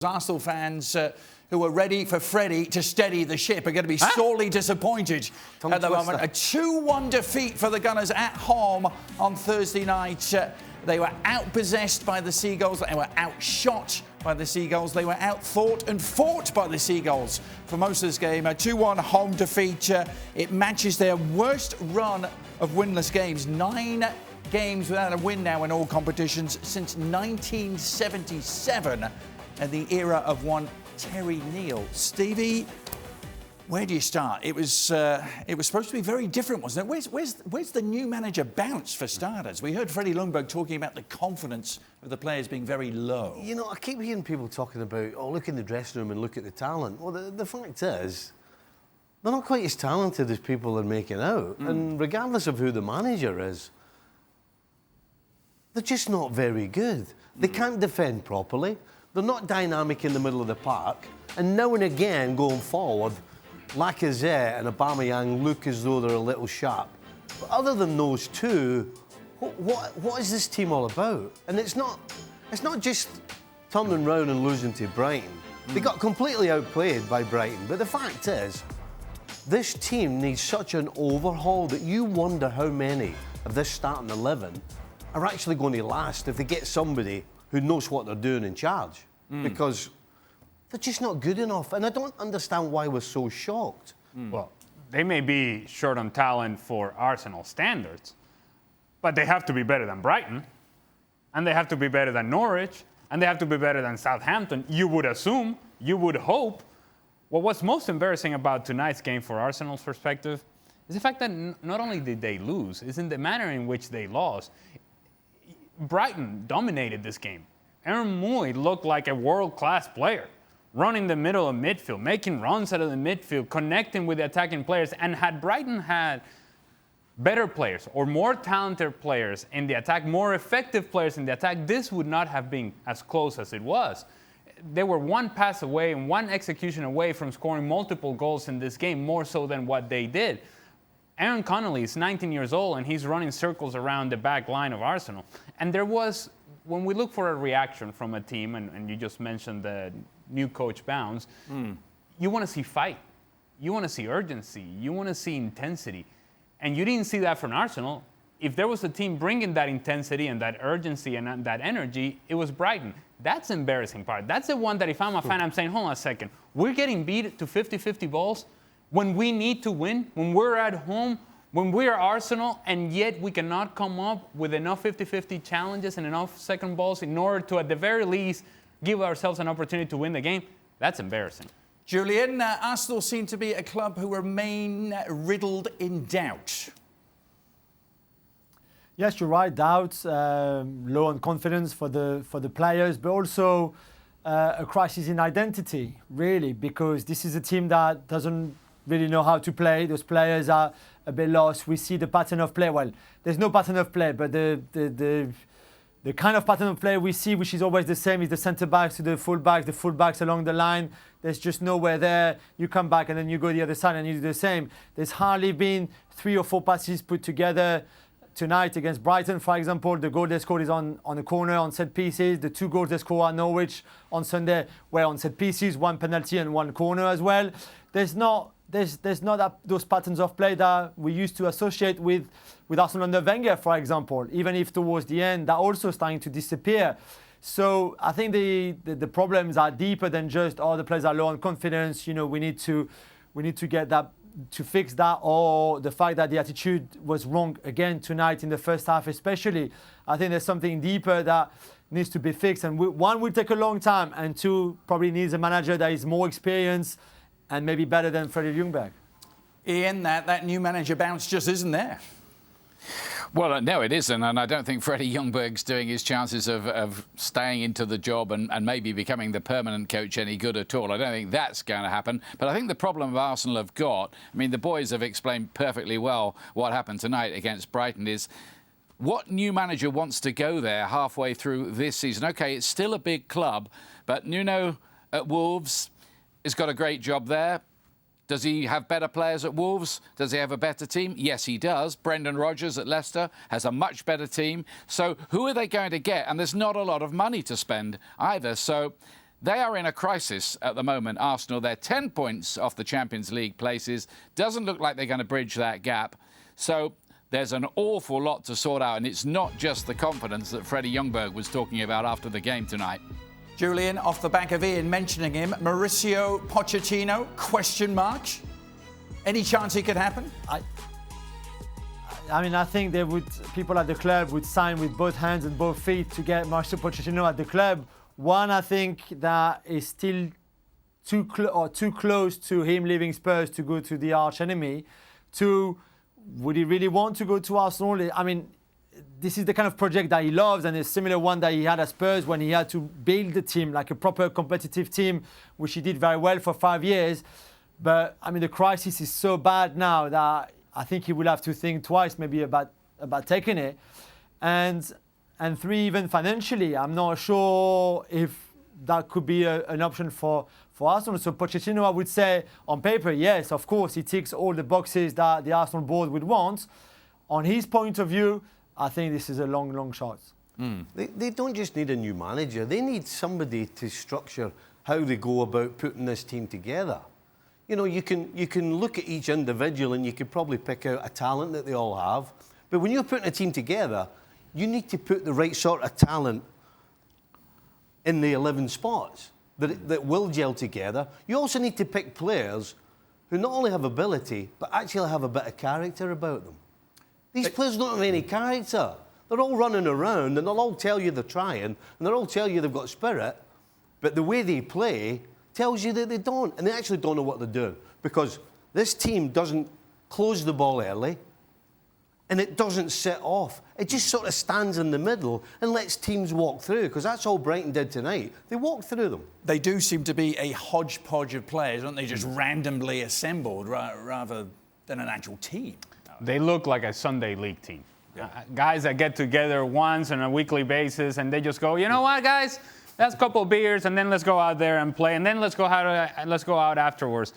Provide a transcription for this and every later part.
Arsenal fans who are ready for Freddie to steady the ship are going to be sorely disappointed at the moment. A 2-1 defeat for the Gunners at home on Thursday night. They were outpossessed by the Seagulls. They were outshot by the Seagulls. They were outthought and fought by the Seagulls for most of this game. A 2-1 home defeat. It matches their worst run of winless games. 9 games without a win now in all competitions since 1977. And the era of one Terry Neal. Stevie, where do you start? It was supposed to be very different, wasn't it? Where's the new manager bounce for starters? We heard Freddie Ljungberg talking about the confidence of the players being very low. You know, I keep hearing people talking about, oh, look in the dressing room and look at the talent. Well, the fact is, they're not quite as talented as people are making out. And regardless of who the manager is, they're just not very good. They can't defend properly. They're not dynamic in the middle of the park. And now and again, going forward, Lacazette and Aubameyang look as though they're a little sharp. But other than those two, what is this team all about? And it's not just turning round and losing to Brighton. They got completely outplayed by Brighton. But the fact is, this team needs such an overhaul that you wonder how many of this starting 11 are actually going to last if they get somebody who knows what they're doing in charge. Because they're just not good enough. And I don't understand why we're so shocked. Well, they may be short on talent for Arsenal standards, but they have to be better than Brighton, and they have to be better than Norwich, and they have to be better than Southampton. You would assume, you would hope. Well, what's most embarrassing about tonight's game for Arsenal's perspective is the fact that not only did they lose, it's in the manner in which they lost. Brighton dominated this game. Aaron Mooy looked like a world-class player, running the middle of midfield, making runs out of the midfield, connecting with the attacking players. And had Brighton had better players or more talented players in the attack, more effective players in the attack, this would not have been as close as it was. They were one pass away and one execution away from scoring multiple goals in this game, more so than what they did. Aaron Connolly is 19 years old, and he's running circles around the back line of Arsenal. And there was, when we look for a reaction from a team, and you just mentioned the new coach bounce, you want to see fight. You want to see urgency. You want to see intensity. And you didn't see that from Arsenal. If there was a team bringing that intensity and that urgency and that energy, it was Brighton. That's the embarrassing part. That's the one that if I'm a fan, I'm saying, hold on a second. We're getting beat to 50-50 balls when we need to win, when we're at home, when we're Arsenal, and yet we cannot come up with enough 50-50 challenges and enough second balls in order to, at the very least, give ourselves an opportunity to win the game. That's embarrassing. Julien, Arsenal seem to be a club who remain riddled in doubt. Yes, you're right. Doubts, low on confidence for the players, but also a crisis in identity, really, because this is a team that doesn't really know how to play. Those players are a bit lost. We see the pattern of play. Well, there's no pattern of play, but the kind of pattern of play we see, which is always the same, is the centre-backs to the full-backs along the line. There's just nowhere there. You come back and then you go the other side and you do the same. There's hardly been 3 or 4 passes put together. Tonight against Brighton, for example, the goal they scored is on a corner, on set pieces. The 2 goals they scored at Norwich on Sunday were on set pieces, 1 penalty and 1 corner as well. There's not those patterns of play that we used to associate with Arsenal under Wenger, for example. Even if towards the end, they're also starting to disappear. So I think the problems are deeper than just, the players are low on confidence. You know, we need to get that, to fix that, or the fact that the attitude was wrong again tonight in the first half especially. I think there's something deeper that needs to be fixed, and one will take a long time, and 2 probably needs a manager that is more experienced and maybe better than Freddie Ljungberg. Ian, that new manager bounce just isn't there. Well, no, it isn't, and I don't think Freddie Ljungberg's doing his chances of staying into the job and maybe becoming the permanent coach any good at all. I don't think that's going to happen. But I think the problem Arsenal have got, I mean, the boys have explained perfectly well what happened tonight against Brighton, is what new manager wants to go there halfway through this season? OK, it's still a big club, but Nuno at Wolves has got a great job there. Does he have better players at Wolves? Does he have a better team? Yes, he does. Brendan Rodgers at Leicester has a much better team. So who are they going to get? And there's not a lot of money to spend either. So They are in a crisis at the moment, Arsenal. They're 10 points off the Champions League places. Doesn't look like they're going to bridge that gap. So there's an awful lot to sort out, and it's not just the confidence that Freddie Ljungberg was talking about after the game tonight. Julien, off the back of Ian mentioning him, Mauricio Pochettino, question marks? Any chance it could happen? I mean, I think people at the club would sign with both hands and both feet to get Mauricio Pochettino at the club. One, I think that is still too close to him leaving Spurs to go to the arch enemy. Two, would he really want to go to Arsenal? I mean, this is the kind of project that he loves, and a similar one that he had at Spurs when he had to build the team, like a proper competitive team, which he did very well for 5 years. But, I mean, the crisis is so bad now that I think he will have to think twice maybe about taking it. And three, even financially, I'm not sure if that could be an option for Arsenal. So Pochettino, I would say, on paper, yes, of course, he ticks all the boxes that the Arsenal board would want. On his point of view, I think this is a long, long shot. They don't just need a new manager. They need somebody to structure how they go about putting this team together. You know, you can look at each individual and you could probably pick out a talent that they all have. But when you're putting a team together, you need to put the right sort of talent in the 11 spots that will gel together. You also need to pick players who not only have ability, but actually have a bit of character about them. These players don't have any character. They're all running around and they'll all tell you they're trying and they'll all tell you they've got spirit, but the way they play tells you that they don't, and they actually don't know what they're doing, because this team doesn't close the ball early and it doesn't sit off. It just sort of stands in the middle and lets teams walk through, because that's all Brighton did tonight. They walked through them. They do seem to be a hodgepodge of players, aren't they? Just randomly assembled rather than an actual team. They look like a Sunday league team. Guys that get together once on a weekly basis and they just go, you know what, guys? That's a couple of beers, and then let's go out there and play, and then let's go out afterwards.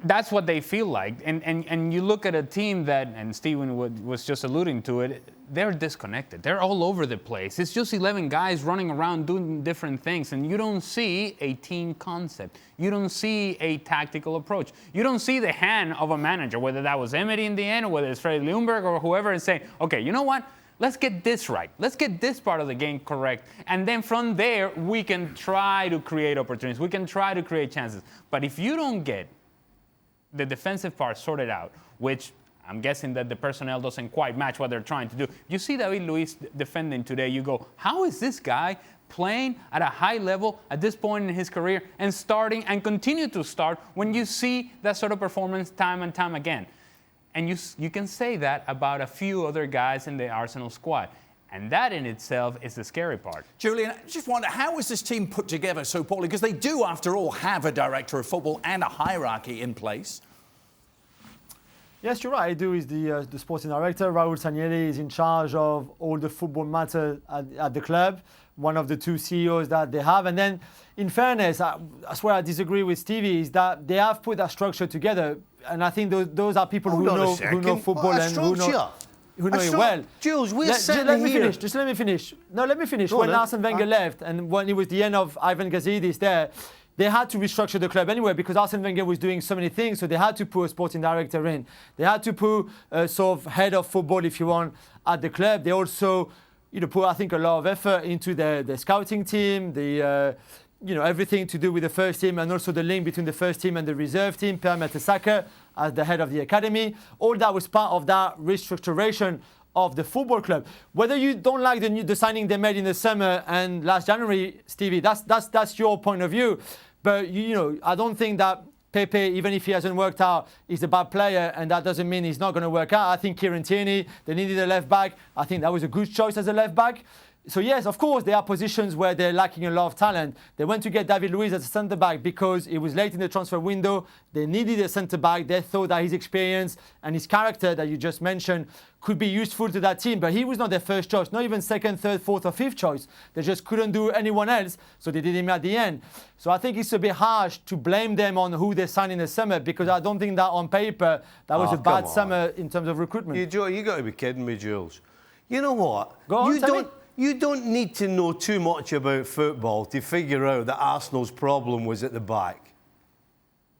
That's what they feel like. And you look at a team that, and Stephen was just alluding to it, they're disconnected. They're all over the place. It's just 11 guys running around doing different things, and you don't see a team concept. You don't see a tactical approach. You don't see the hand of a manager, whether that was Emery in the end, or whether it's Freddie Ljungberg or whoever is saying, okay, you know what? Let's get this right. Let's get this part of the game correct. And then from there, we can try to create opportunities. We can try to create chances. But if you don't get the defensive part sorted out, which I'm guessing that the personnel doesn't quite match what they're trying to do. You see David Luiz defending today, you go, how is this guy playing at a high level at this point in his career and starting and continue to start when you see that sort of performance time and time again? And you can say that about a few other guys in the Arsenal squad. And that in itself is the scary part. Julien, I just wonder, how is this team put together so poorly? Because they do, after all, have a director of football and a hierarchy in place. Yes, you're right. Edu is the sporting director. Raul Sanllehi is in charge of all the football matter at the club, one of the two CEOs that they have. And then, in fairness, that's where I disagree with Stevie, is that they have put that structure together. And I think those are people who know football and who know it well. Jules, let me finish. Just let me finish. No, let me finish. When Arsene Wenger left and when it was the end of Ivan Gazidis there, they had to restructure the club anyway because Arsene Wenger was doing so many things. So they had to put a sporting director in. They had to put a sort of head of football, if you want, at the club. They also, put, I think, a lot of effort into the scouting team, everything to do with the first team, and also the link between the first team and the reserve team. Per Mertesacker as the head of the academy. All that was part of that restructuration of the football club. Whether you don't like the signing they made in the summer and last January, Stevie, that's your point of view. But I don't think that Pepe, even if he hasn't worked out, is a bad player, and that doesn't mean he's not going to work out. I think Kieran Tierney, they needed a left back. I think that was a good choice as a left back. So yes, of course, there are positions where they're lacking a lot of talent. They went to get David Luiz as a centre-back because it was late in the transfer window. They needed a centre-back. They thought that his experience and his character that you just mentioned could be useful to that team. But he was not their first choice, not even second, third, fourth or fifth choice. They just couldn't do anyone else, so they did him at the end. So I think it's a bit harsh to blame them on who they signed in the summer, because I don't think that on paper that was a bad summer in terms of recruitment. You got to be kidding me, Jules. You know what? Go on, You don't need to know too much about football to figure out that Arsenal's problem was at the back.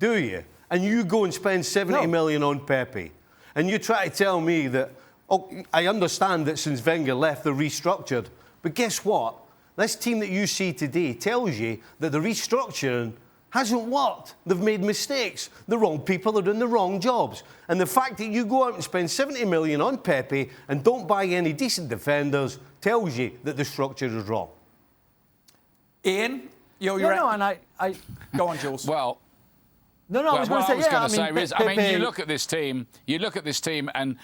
Do you? And you go and spend 70 million on Pepe. And you try to tell me that, oh, I understand that since Wenger left, they're restructured. But guess what? This team that you see today tells you that the restructuring hasn't worked. They've made mistakes. The wrong people are doing the wrong jobs. And the fact that you go out and spend 70 million on Pepe and don't buy any decent defenders tells you that the structure is wrong. Ian, you're and I go on, Jules. Well, I was going to say, I mean, you look at this team, and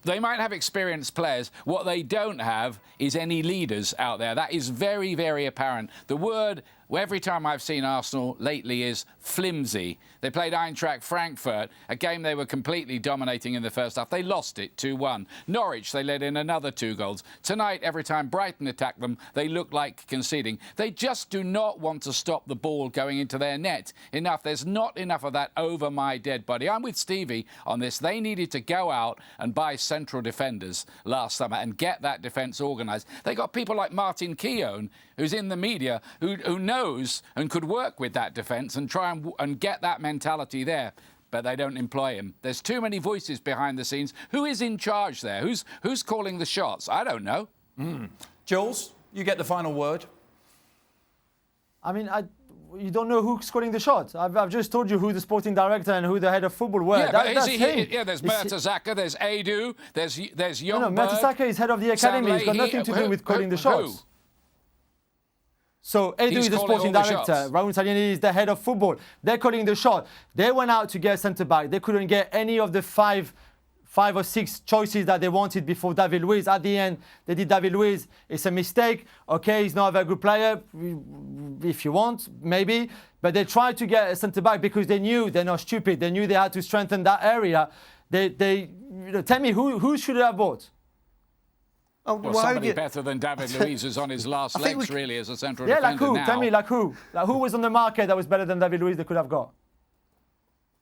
they might have experienced players. What they don't have is any leaders out there. That is very, very apparent. The word every time I've seen Arsenal lately is flimsy. They played Eintracht Frankfurt, a game they were completely dominating in the first half. They lost it 2-1. Norwich, they let in another 2 goals. Tonight, every time Brighton attacked them, they looked like conceding. They just do not want to stop the ball going into their net enough. There's not enough of that over my dead body. I'm with Stevie on this. They needed to go out and buy central defenders last summer and get that defence organised. They got people like Martin Keown, who's in the media, who knows and could work with that defence and try and get that mentality there. But they don't employ him. There's too many voices behind the scenes. Who is in charge there? Who's calling the shots? I don't know. Jules, you get the final word. I mean, you don't know who's calling the shots. I've just told you who the sporting director and who the head of football were. Yeah, there's Mertesacker, there's Edu, there's Ljungberg. No, Mertesacker is head of the academy. He's got nothing to do with calling the shots. So Edu is the sporting director. Raul Saliani is the head of football. They're calling the shot. They went out to get centre-back. They couldn't get any of the five or six choices that they wanted before David Luiz. At the end, they did David Luiz. It's a mistake. Okay, he's not a very good player, if you want, maybe. But they tried to get a centre-back because they knew they're not stupid. They knew they had to strengthen that area. Tell me, who should they have bought? Well, somebody better than David Luiz is on his last legs, really, as a central defender like who? now. Tell me, like who? Like who was on the market that was better than David Luiz they could have got?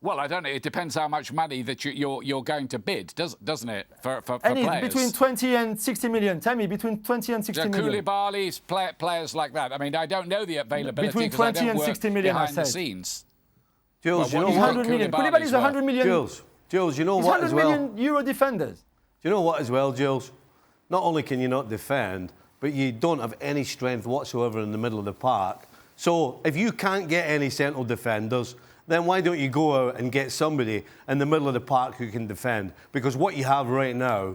Well, I don't know. It depends how much money that you're going to bid, doesn't it, for players? Between 20 and 60 million. Tell me, between 20 and 60 million. Koulibaly's players like that. I mean, I don't know the availability between 20 and 60 million, behind the scenes. Jules, you know what? 100 million. Koulibaly's 100 million. Jules, you know what as well? 100 million euro defenders. Do you know what as well, Jules? Not only can you not defend, but you don't have any strength whatsoever in the middle of the park. So if you can't get any central defenders, then why don't you go out and get somebody in the middle of the park who can defend? Because what you have right now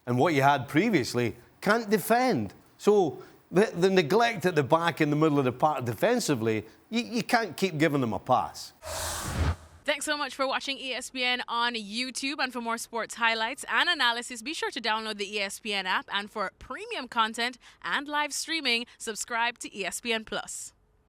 and what you had previously can't defend. So the neglect at the back in the middle of the park defensively, you can't keep giving them a pass. Thanks so much for watching ESPN on YouTube. And for more sports highlights and analysis, be sure to download the ESPN app. And for premium content and live streaming, subscribe to ESPN+.